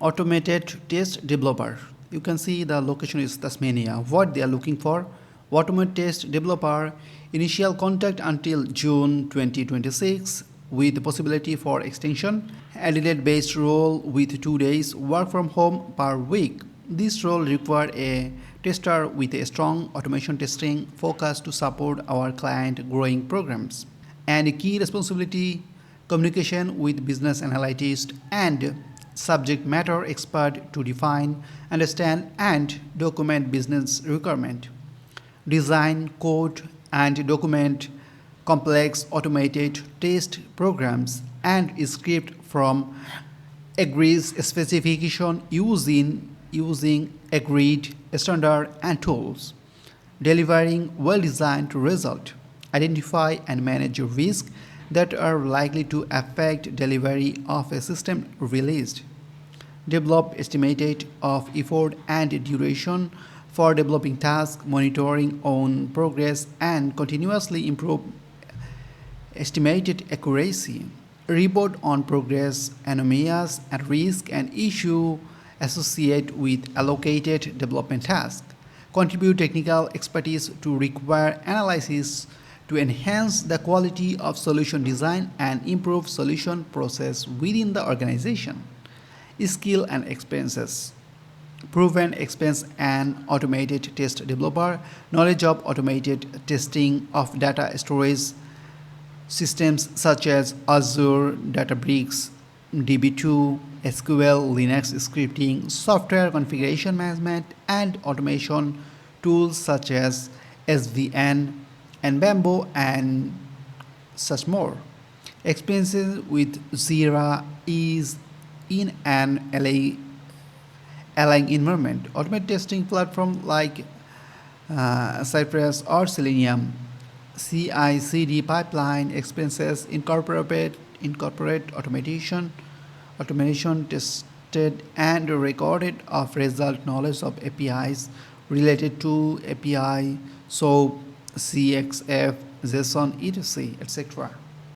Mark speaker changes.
Speaker 1: Automated test developer. You can see the location is Tasmania. What they are looking for: automated test developer, initial contract until June 2026 with the possibility for extension, Adelaide based role with 2 days work from home per week. This role required a tester with a strong automation testing focus to support our client growing programs. And a key responsibility: communication with business analyst and subject matter expert to define, understand, and document business requirement. Design, code, and document complex automated test programs and script from agreed specification using agreed standard and tools. Delivering well-designed result. Identify and manage risks that are likely to affect delivery of a system released. Develop estimated of effort and duration for developing tasks, monitoring on progress, and continuously improve estimated accuracy. Report on progress, anomalies, and risk and issue associated with allocated development tasks. Contribute technical expertise to require analysis to enhance the quality of solution design and improve solution process within the organization. Skill and expenses. Proven expense and automated test developer, knowledge of automated testing of data storage systems such as Azure, Databricks, DB2, SQL, Linux scripting, software configuration management, and automation tools such as SVN and Bamboo and such more. Experiences with Zira is in an allying environment. Automated testing platform like Cypress or Selenium, CI/CD pipeline expenses incorporate automation tested and recorded of result knowledge of APIs related to API, SOAP, CXF, JSON, etc., etc.